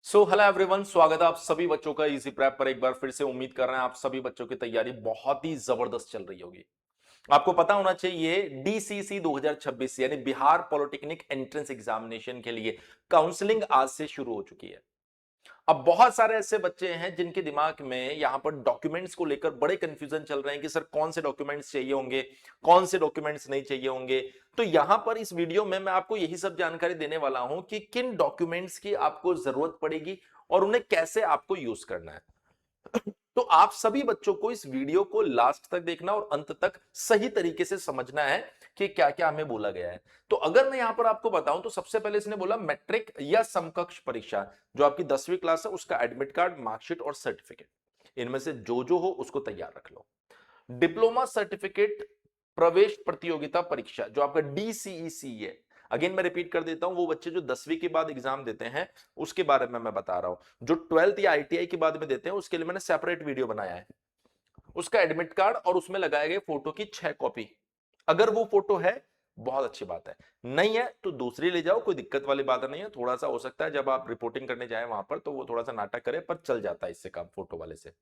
Hello everyone, स्वागत है आप सभी बच्चों का इजी प्रैप पर। एक बार फिर से उम्मीद कर रहे हैं आप सभी बच्चों की तैयारी बहुत ही जबरदस्त चल रही होगी। आपको पता होना चाहिए डीसीसी 2026 यानी बिहार पॉलिटेक्निक एंट्रेंस एग्जामिनेशन के लिए काउंसलिंग आज से शुरू हो चुकी है। अब बहुत सारे ऐसे बच्चे हैं जिनके दिमाग में यहां पर डॉक्यूमेंट्स को लेकर बड़े कंफ्यूजन चल रहे हैं कि सर कौन से डॉक्यूमेंट्स चाहिए होंगे, कौन से डॉक्यूमेंट्स नहीं चाहिए होंगे। तो यहां पर इस वीडियो में मैं आपको यही सब जानकारी देने वाला हूं कि किन डॉक्यूमेंट्स की आपको जरूरत पड़ेगी और उन्हें कैसे आपको यूज करना है। तो आप सभी बच्चों को इस वीडियो को लास्ट तक देखना और अंत तक सही तरीके से समझना है कि क्या क्या हमें बोला गया है। तो अगर मैं यहां पर आपको बताऊं तो सबसे पहले इसने बोला मैट्रिक या समकक्ष परीक्षा, जो आपकी 10वीं क्लास है उसका एडमिट कार्ड, मार्कशीट और सर्टिफिकेट, इनमें से जो हो उसको तैयार रख लो। डिप्लोमा सर्टिफिकेट प्रवेश प्रतियोगिता परीक्षा जो आपका डीसीईसी है, अगेन मैं रिपीट कर देता हूं, वो बच्चे जो 10वीं के बाद एग्जाम देते हैं उसके बारे में मैं बता रहा हूं। जो 12th या आईटीआई के बाद में देते हैं उसके लिए मैंने सेपरेट वीडियो बनाया है। उसका एडमिट कार्ड और उसमें लगाए गए फोटो की 6 कॉपी, अगर वो फोटो है बहुत अच्छी बात है, नहीं है तो दूसरी ले जाओ, कोई दिक्कत वाली बात नहीं है। थोड़ा सा हो सकता है जब आप रिपोर्टिंग करने जाए वहां पर तो वो थोड़ा सा नाटक करे, पर चल जाता है इससे काम फोटो वाले से।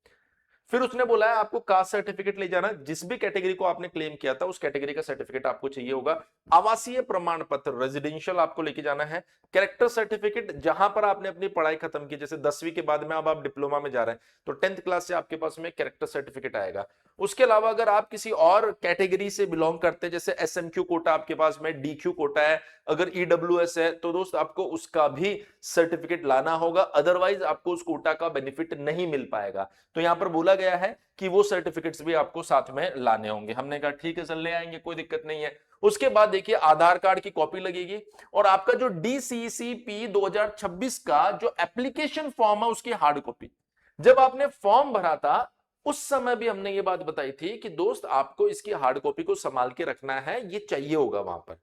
फिर उसने बोला है आपको कास्ट सर्टिफिकेट ले जाना, जिस भी कैटेगरी को आपने क्लेम किया था उस कैटेगरी का सर्टिफिकेट आपको चाहिए होगा। आवासीय प्रमाण पत्र रेजिडेंशियल आपको लेके जाना है। कैरेक्टर सर्टिफिकेट जहां पर आपने अपनी पढ़ाई खत्म की, जैसे 10वीं के बाद में अब आप डिप्लोमा में जा रहे हैं तो 10th क्लास से आपके पास में कैरेक्टर सर्टिफिकेट आएगा। उसके अलावा अगर आप किसी और कैटेगरी से बिलोंग करते हैं, जैसे एसएमक्यू कोटा आपके पास में, डीक्यू कोटा है, अगर ईडब्ल्यूएस है तो दोस्त आपको उसका भी सर्टिफिकेट लाना होगा, अदरवाइज आपको उस कोटा का बेनिफिट नहीं मिल पाएगा। तो यहां पर बोला गया है कि वो सर्टिफिकेट्स भी आपको साथ में लाने होंगे। हमने कहा ठीक है सर, ले आएंगे, कोई दिक्कत नहीं है। उसके बाद देखिए आधार कार्ड की कॉपी लगेगी और आपका जो डीसीसीपी 2026 का जो एप्लीकेशन फॉर्म है उसकी हार्ड कॉपी। जब आपने फॉर्म भरा था उस समय भी हमने ये बात बताई थी कि दोस्त आपको इसकी हार्ड कॉपी को संभाल के रखना है, ये चाहिए होगा वहां पर।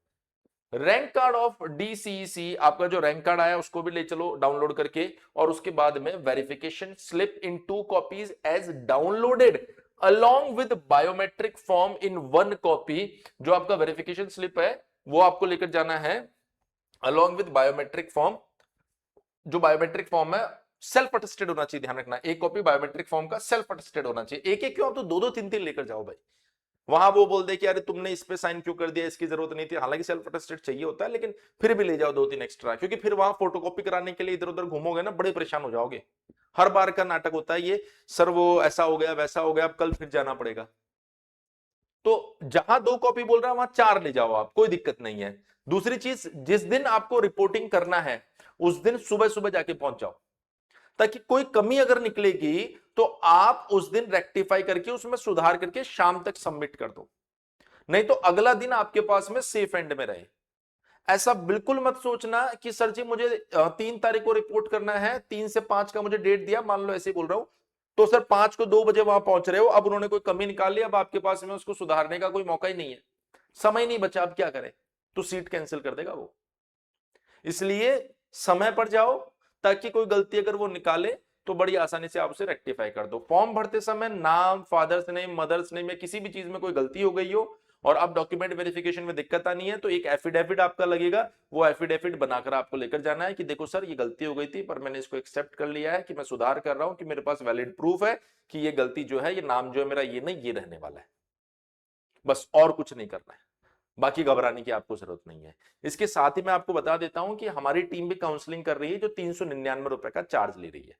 रैंक कार्ड ऑफ डीसीसी, आपका जो रैंक कार्ड आया उसको भी ले चलो डाउनलोड करके, और उसके बाद में verification slip in 2 copies as downloaded along with biometric form in 1 copy. जो आपका वेरिफिकेशन स्लिप है वो आपको लेकर जाना है अलोंग विद बायोमेट्रिक फॉर्म। जो बायोमेट्रिक फॉर्म है सेल्फ अटेस्टेड होना चाहिए, ध्यान रखना, एक कॉपी बायोमेट्रिक फॉर्म का सेल्फ अटेस्टेड होना चाहिए। एक एक क्यों, आप तो 2-2 3-3 लेकर जाओ भाई। वहां वो बोल दे कि अरे तुमने इस पे साइन क्यों कर दिया, इसकी जरूरत नहीं थी। हालांकि सेल्फ अटेस्टेड चाहिए होता है लेकिन फिर भी ले जाओ 2-3 एक्स्ट्रा, क्योंकि फिर वहां फोटोकॉपी कराने के लिए इधर उधर घूमोगे ना, बड़े परेशान हो जाओगे। हर बार का नाटक होता है ये, सर वो ऐसा हो गया वैसा हो गया, अब कल फिर जाना पड़ेगा। तो जहां 2 कॉपी बोल रहा है वहां 4 ले जाओ आप, कोई दिक्कत नहीं है। दूसरी चीज, जिस दिन आपको रिपोर्टिंग करना है उस दिन सुबह सुबह जाके पहुंच जाओ, ताकि कोई कमी अगर निकलेगी तो आप उस दिन रेक्टिफाई करके उसमें सुधार करके शाम तक सबमिट कर दो, नहीं तो अगला दिन आपके पास में सेफ एंड में रहे। ऐसा बिल्कुल मत सोचना कि सर जी मुझे 3 तारीख को रिपोर्ट करना है, 3 से 5 का मुझे डेट दिया, मान लो ऐसे ही बोल रहा हूं, तो सर 5 को 2 बजे वहां पहुंच रहे हो, अब उन्होंने कोई कमी निकाल ली, अब आपके पास में उसको सुधारने का कोई मौका ही नहीं है, समय नहीं बचा, अब क्या करें, तो सीट कैंसिल कर देगा वो। इसलिए समय पर जाओ, ताकि कोई गलती अगर वो निकाले तो बड़ी आसानी से आप उसे रेक्टिफाई कर दो। फॉर्म भरते समय नाम, फादर्स नेम, मदर्स नेम या किसी भी चीज में कोई गलती हो गई हो और अब डॉक्यूमेंट वेरिफिकेशन में दिक्कत आनी है तो एक एफिडेविट आपका लगेगा, वो एफिडेविट बनाकर आपको लेकर जाना है कि देखो सर ये गलती हो गई थी पर मैंने इसको एक्सेप्ट कर लिया है कि मैं सुधार कर रहा हूं, कि मेरे पास वैलिड प्रूफ है कि ये गलती जो है, ये नाम जो है मेरा ये नहीं, ये रहने वाला है। बस और कुछ नहीं करना है, बाकी घबराने की आपको जरूरत नहीं है। इसके साथ ही मैं आपको बता देता हूं कि हमारी टीम भी काउंसलिंग कर रही है जो 399 रुपए का चार्ज ले रही है।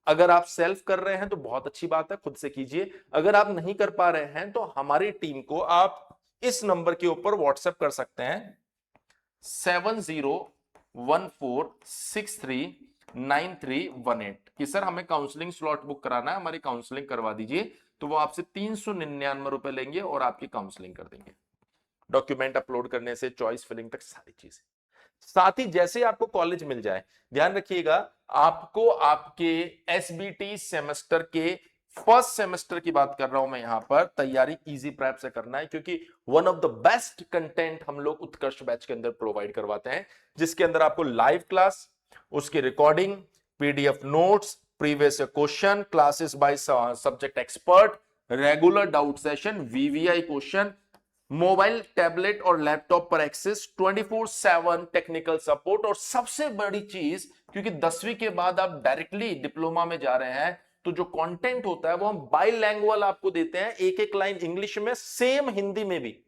अगर आप सेल्फ कर रहे हैं तो बहुत अच्छी बात है, खुद से कीजिए। अगर आप नहीं कर पा रहे हैं तो हमारी टीम को आप इस नंबर के ऊपर व्हाट्सएप कर सकते हैं 7014639318 कि सर हमें काउंसलिंग स्लॉट बुक कराना है, हमारी काउंसलिंग करवा दीजिए। तो वो आपसे 399 रुपए लेंगे और आपकी काउंसलिंग कर देंगे, डॉक्यूमेंट अपलोड करने से चॉइस फिलिंग तक सारी चीजें। साथ ही जैसे ही आपको कॉलेज मिल जाए, ध्यान रखिएगा, आपको आपके एसबीटी सेमेस्टर के फर्स्ट सेमेस्टर की बात कर रहा हूं मैं यहां पर, तैयारी इजी प्रैप से करना है, क्योंकि one of the best content हम लोग उत्कर्ष बैच के अंदर प्रोवाइड करवाते हैं, जिसके अंदर आपको लाइव क्लास, उसकी recording, PDF notes, previous question, classes by subject expert, regular doubt session, VVI question, mobile, tablet और लैपटॉप पर एक्सेस, 24/7 टेक्निकल सपोर्ट, और सबसे बड़ी चीज, क्योंकि 10वीं के बाद आप डायरेक्टली डिप्लोमा में जा रहे हैं, तो जो कंटेंट होता है वो हम बाइलैंग्युअल आपको देते हैं, एक एक लाइन इंग्लिश में, सेम हिंदी में भी।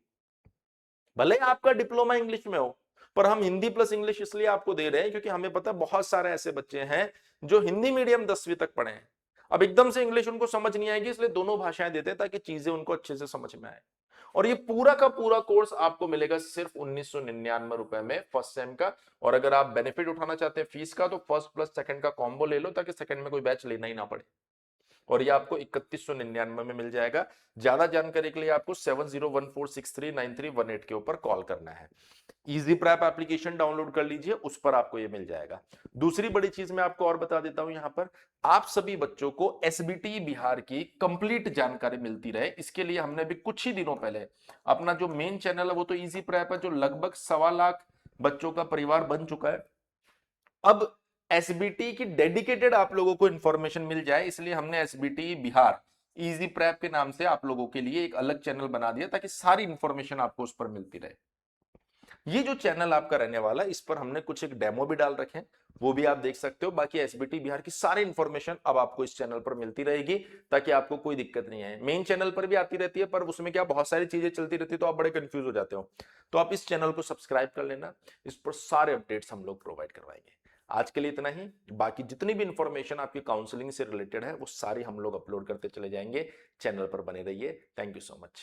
भले आपका डिप्लोमा इंग्लिश में हो, पर हम हिंदी प्लस इंग्लिश इसलिए आपको दे रहे हैं क्योंकि हमें पता है बहुत सारे ऐसे बच्चे हैं जो हिंदी मीडियम 10वीं तक पढ़े हैं, अब एकदम से इंग्लिश उनको समझ नहीं आएगी, इसलिए दोनों भाषाएं देते हैं ताकि चीजें उनको अच्छे से समझ में आए। और ये पूरा का पूरा कोर्स आपको मिलेगा सिर्फ 1999 रुपए में फर्स्ट सेम का। और अगर आप बेनिफिट उठाना चाहते हैं फीस का, तो फर्स्ट प्लस सेकंड का कॉम्बो ले लो ताकि सेकंड में कोई बैच लेना ही ना पड़े। और ये आपको 3199 में मिल जाएगा। ज्यादा जानकारी के लिए आपको 7014639318 के ऊपर कॉल करना है। इजी प्रैप एप्लीकेशन डाउनलोड कर लीजिए, उस पर आपको ये मिल जाएगा। दूसरी बड़ी चीज मैं आपको और बता देता हूं, यहां पर आप सभी बच्चों को एसबीटी बिहार की कंप्लीट जानकारी मिलती रहे, इसके लिए हमने भी कुछ ही दिनों पहले अपना जो मेन चैनल है वो तो इजी प्रैप है, जो लगभग 1.25 लाख बच्चों का परिवार बन चुका है। अब एसबीटी की डेडिकेटेड आप लोगों को इंफॉर्मेशन मिल जाए, इसलिए हमने एसबीटी बिहार इजी प्रैप के नाम से आप लोगों के लिए एक अलग चैनल बना दिया ताकि सारी इंफॉर्मेशन आपको उस पर मिलती रहे। ये जो चैनल आपका रहने वाला है, इस पर हमने कुछ एक डेमो भी डाल रखे हैं, वो भी आप देख सकते हो। बाकी एसबीटी बिहार की सारी इंफॉर्मेशन अब आपको इस चैनल पर मिलती रहेगी ताकि आपको कोई दिक्कत नहीं आए। मेन चैनल पर भी आती रहती है, पर उसमें क्या बहुत सारी चीजें चलती रहती है तो आप बड़े कंफ्यूज हो जाते हो। तो आप इस चैनल को सब्सक्राइब कर लेना, इस पर सारे अपडेट्स हम लोग प्रोवाइड करवाएंगे। आज के लिए इतना ही। बाकी जितनी भी इंफॉर्मेशन आपकी काउंसलिंग से रिलेटेड है वो सारी हम लोग अपलोड करते चले जाएंगे। चैनल पर बने रहिए। Thank you so much.